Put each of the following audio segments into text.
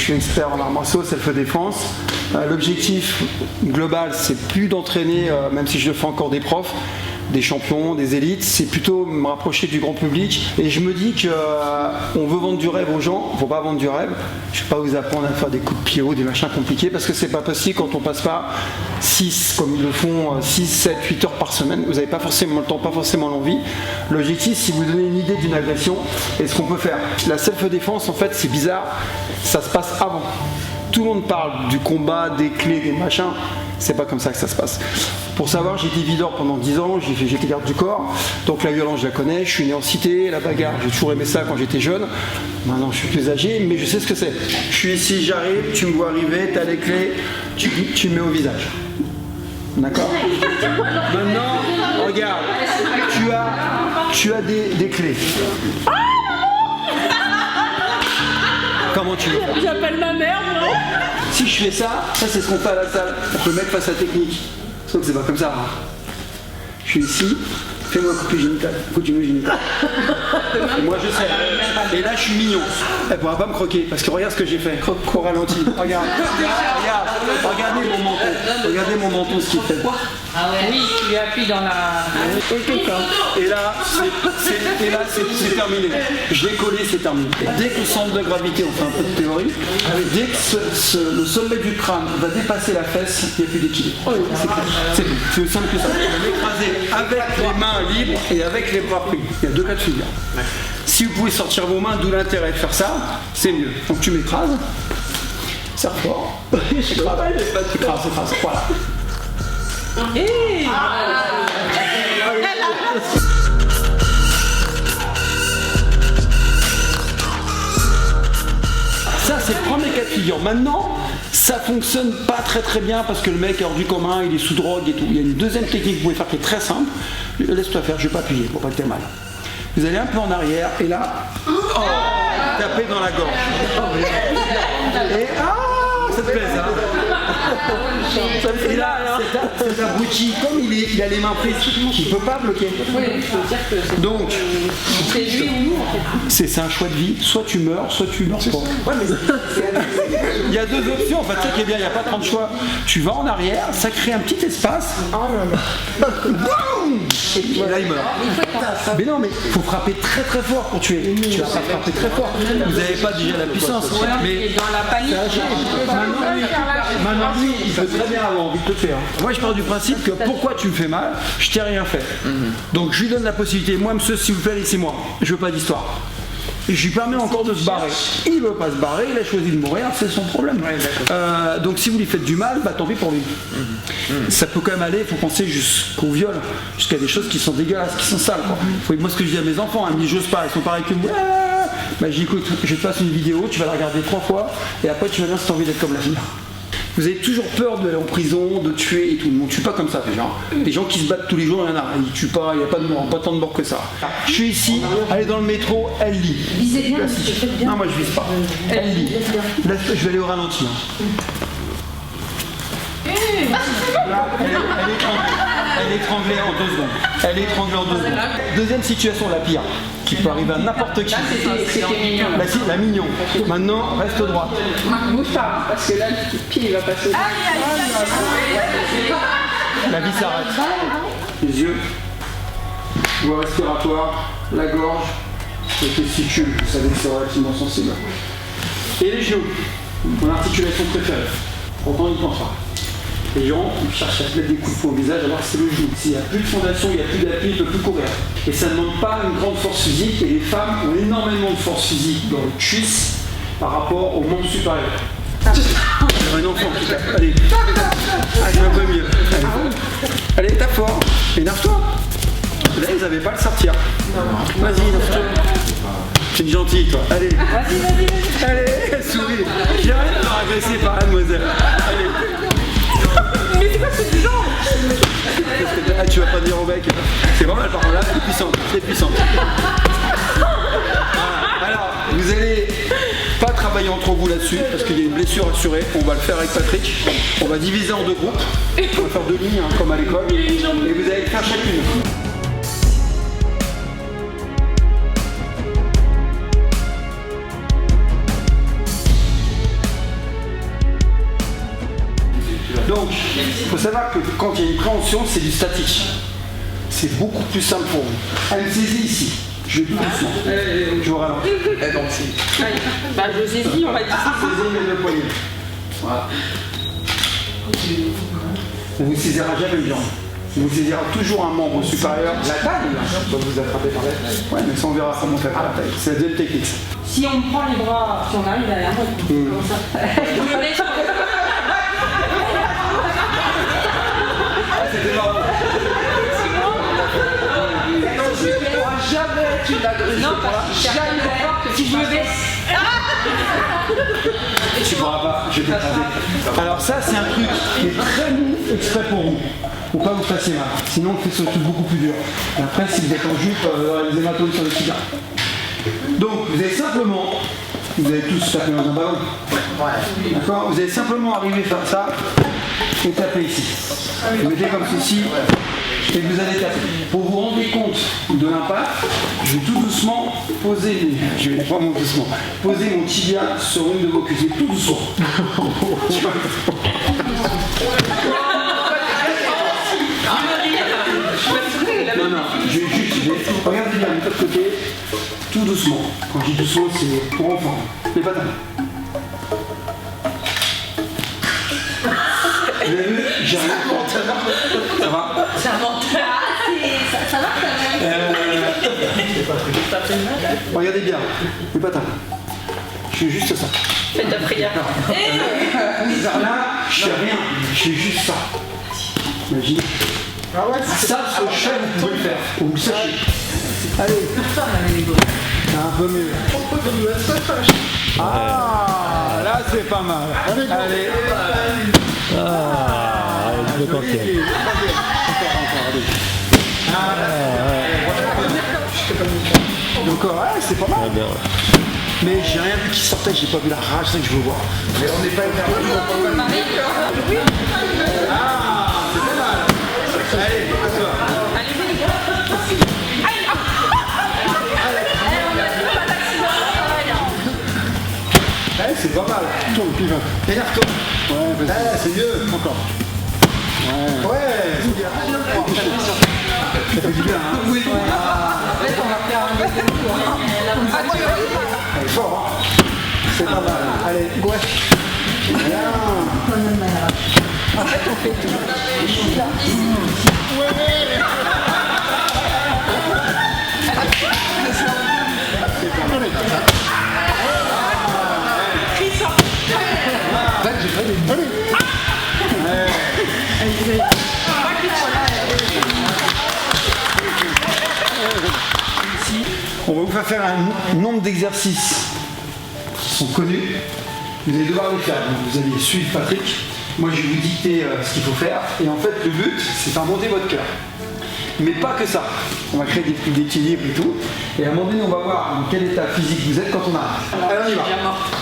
suis expert en arts martiaux, self-défense. L'objectif global, c'est plus d'entraîner, même si je le fais encore des profs, des champions, des élites, c'est plutôt me rapprocher du grand public. Et je me dis qu'on veut vendre du rêve aux gens, il ne faut pas vendre du rêve. Je ne vais pas vous apprendre à faire des coups de pied haut, des machins compliqués, parce que c'est pas possible quand on passe pas 6, comme ils le font, 6, 7, 8 heures par semaine. Vous n'avez pas forcément le temps, pas forcément l'envie. L'objectif, c'est vous donner une idée d'une agression et ce qu'on peut faire. La self-défense, en fait, c'est bizarre, ça se passe avant. Tout le monde parle du combat, des clés, des machins. C'est pas comme ça que ça se passe. Pour savoir, j'ai été videur pendant 10 ans, j'ai été garde du corps, donc la violence je la connais, je suis né en cité, la bagarre, j'ai toujours aimé ça quand j'étais jeune. Maintenant je suis plus âgé, mais je sais ce que c'est. Je suis ici, j'arrive, tu me vois arriver, tu as les clés, tu me mets au visage. D'accord? Maintenant, regarde, tu as des clés. Comment tu veux faire? J'appelle ma mère, moi. Si je fais ça c'est ce qu'on fait à la salle. On peut mettre face à technique. Sauf que c'est pas comme ça. Je suis ici, fais-moi un coup de génital. Et moi je sais. Et là je suis mignon. Elle pourra pas me croquer parce que regarde ce que j'ai fait. Au ralenti. Regarde. Regardez mon menton. Regardez mon menton ce qu'il fait. Ah ouais. Oui, tu lui appuies dans la... Et là, c'est terminé. Je l'ai collé, c'est terminé. Dès que le centre de gravité, on fait un peu de théorie, dès que le sommet du crâne va dépasser la fesse, il n'y a plus d'équilibre. C'est tout. C'est aussi simple que ça. On va l'écraser avec les mains libres et avec les bras pris. Il y a deux cas de figure. Si vous pouvez sortir vos mains, d'où l'intérêt de faire ça, c'est mieux. Donc tu m'écrases. Serre fort. Écrase. Voilà. Ça c'est le premier cas de figure. Maintenant, ça fonctionne pas très bien parce que le mec est hors du commun, il est sous drogue et tout. Il y a une deuxième technique que vous pouvez faire qui est très simple. Laisse-toi faire, je vais pas appuyer pour pas que t'aies mal. Vous allez un peu en arrière et là, tapez dans la gorge. Et ça te plaît ça? Et là, cet abruti, comme il a les mains prises, il ne peut pas bloquer. Oui, il faut dire que c'est... Donc, c'est lui ou nous en fait. C'est un choix de vie, soit tu meurs pas. Il y a deux options, en fait, ça qui est bien, il n'y a pas 30 choix. Tu vas en arrière, ça crée un petit espace. Et puis là il meurt. Mais non, mais il faut frapper très fort pour tuer. Tu vas pas frapper très fort. Vous n'avez pas déjà la puissance. Mais dans la panique. Maintenant, lui, il peut très bien avoir envie de te faire. Moi, je pars du principe que pourquoi tu me fais mal, je t'ai rien fait. Donc, je lui donne la possibilité. Moi, monsieur, s'il vous plaît, laissez-moi. Je veux pas d'histoire. Je lui permets encore de se barrer. Il veut pas se barrer, il a choisi de mourir, c'est son problème. Donc si vous lui faites du mal, bah tant pis pour lui. Ça peut quand même aller, il faut penser jusqu'au viol, jusqu'à des choses qui sont dégueulasses, qui sont sales. Moi ce que je dis à mes enfants, ils me disent j'ose pas, ils sont pareils que moi. Bah j'ai dit écoute, je te fasse une vidéo, tu vas la regarder 3 fois, et après tu vas dire si t'as envie d'être comme la fille. Vous avez toujours peur d'aller en prison, de tuer et tout. On ne tue pas comme ça, déjà. Les gens qui se battent tous les jours, il y en a. Ils ne tuent pas, il n'y a pas de mort, pas tant de morts que ça. Je suis ici, elle est dans le métro, elle lit. Visez bien, faites bien. Non, moi je vise pas. Elle lit. Là, je vais aller au ralenti. Là, elle est étranglée en 2 secondes. Elle est étranglée en 2 secondes. Deuxième situation, la pire, qui peut arriver à n'importe qui. C'était mignon. La mignon. Maintenant, reste droite. Bouge pas, parce que là, le pied il va passer. La vie s'arrête. Les yeux, voie respiratoire, la gorge, les testicules, vous savez que c'est relativement sensible. Et les genoux, mon articulation préférée. Pourtant, il pense pas. Les gens cherchent à se mettre des coups de poing au visage alors que c'est le genou. S'il n'y a plus de fondation, il n'y a plus d'appui, il ne peut plus courir. Et ça ne demande pas une grande force physique et les femmes ont énormément de force physique dans les cuisses par rapport au membre supérieur. Un enfant qui tape. Allez, un peu mieux. Allez, tape fort. Énerve-toi. Là, ils n'avaient pas à le sortir. Vas-y, énerve-toi. C'est une gentille, toi. Allez. Vas-y. Allez, souris. J'ai rien de faire agresser par mademoiselle. Allez. Mais c'est quoi ce genre? Ah, tu vas pas dire au mec. C'est vraiment mal par contre là, c'est puissant. Alors, vous allez pas travailler entre vous là-dessus parce qu'il y a une blessure assurée. On va le faire avec Patrick. On va diviser en 2 groupes. On va faire 2 lignes comme à l'école. Et vous allez faire chacune. Donc, il faut savoir que quand il y a une préhension, c'est du statique. C'est beaucoup plus simple pour vous. Elle me saisit ici. Je vais tout doucement. Je vous ralentis. Bah, je saisis, on va dire. Saisissez le poignet. Voilà. On vous saisira jamais une jambe. On vous saisira toujours un membre supérieur. La taille, là, quand vous attrapez par la taille. Ouais, mais ça, on verra comment faire la taille. C'est la deuxième technique. Si on prend les bras, si on arrive à la mode, comment ça C'était marrant. Jamais tu l'agresses. Non, parce que si je me baisse. Tu pourras pas, je vais t'écraser. Alors ça, c'est un truc qui est très bon exprès pour vous. Faut pas vous fassiez mal. Sinon, on fait ce truc beaucoup plus dur. Et après, si vous êtes en jupe, les hématomes sur les tibias. Donc, vous allez simplement, vous allez tous taper dans un ballon. D'accord. Vous allez simplement arriver à faire ça et taper ici. Vous mettez comme ceci. Et vous allez taper. Pour vous rendre compte de l'impact, je vais tout doucement poser, je vais vraiment doucement, poser mon tibia sur une de vos cuisses, tout doucement. Non, je vais juste, regardez bien de l'autre côté, tout doucement. Quand je dis doucement, c'est pour enfants, mais pas tant. Vous avez vu, j'ai rien fait. Ça va? C'est un menteur. Ça va quand même. Ça fait mal. Regardez bien, mais pas tant. Je fais juste ça. Faites ta prière. Là, je fais rien, je fais juste ça. Imagine. Ah ouais, Ça, ce que je fais, vous pouvez le faire. Vous le sachez. Allez. Un peu mieux. Ah, là, c'est pas mal. Allez. Ah, je le confirme. Encore, ouais, c'est pas mal. Ah bien. Mais j'ai rien vu qui sortait, j'ai pas vu la rage, c'est que je veux voir. Mais on n'est pas énervé. Ah, c'est pas mal. Allez, à toi. Ouais, c'est pas mal. Tourne, puis va. Énerve-toi. Ouais, vas-y. C'est mieux. Encore. Ouais, c'est bien. Ça fait du bien, hein. Oui. En fait, on va faire un deuxième tour. Elle est fort, hein. C'est pas mal. Allez, gauche. Bien. En fait, on fait tout. On va vous faire faire un nombre d'exercices qui sont connus. Vous allez devoir les faire. Donc vous allez suivre Patrick. Moi, je vais vous dicter ce qu'il faut faire. Et en fait, le but, c'est faire monter votre cœur. Mais pas que ça. On va créer des trucs d'équilibre et tout. Et à un moment donné, on va voir dans quel état physique vous êtes quand on arrête. Allez, on y va.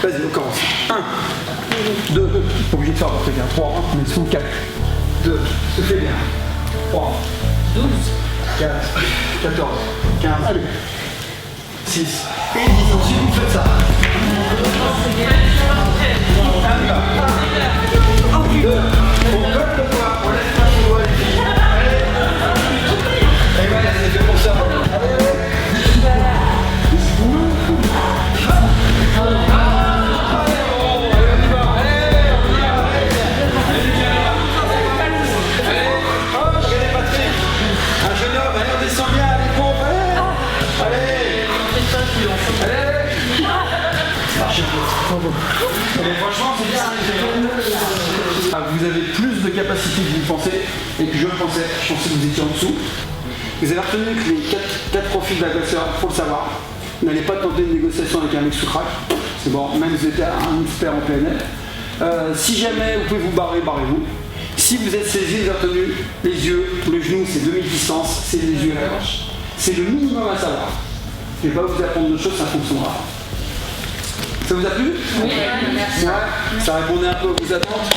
Vas-y, on commence. 1, 2, pas obligé de faire votre truc. 3, mais sous 4, 2, se fait bien. 3, 12, 4, 14, 15, allez. 6 et 10. Ensuite, vous faites ça. 1, 2, on bloque le poids, on laisse pas le poids. Allez. Et voilà, c'est fait pour ça. Allez, allez. Franchement, c'est bien. Vous avez plus de capacité que vous pensez et que je pensais. Je pensais que vous étiez en dessous. Vous avez retenu que les 4 profils d'agresseurs, il faut le savoir. N'allez pas tenter une négociation avec un mec sous crack. C'est bon, même si vous êtes un expert en PNL. Si jamais vous pouvez vous barrer, barrez-vous. Si vous êtes saisi, vous avez retenu les yeux, le genou, c'est demi-distance, c'est les yeux et la gorge. C'est le minimum à savoir. Je ne vais pas vous apprendre d'autres choses, ça fonctionnera. Ça vous a plu? Oui, merci. Ouais, ça répondait un peu à vos attentes.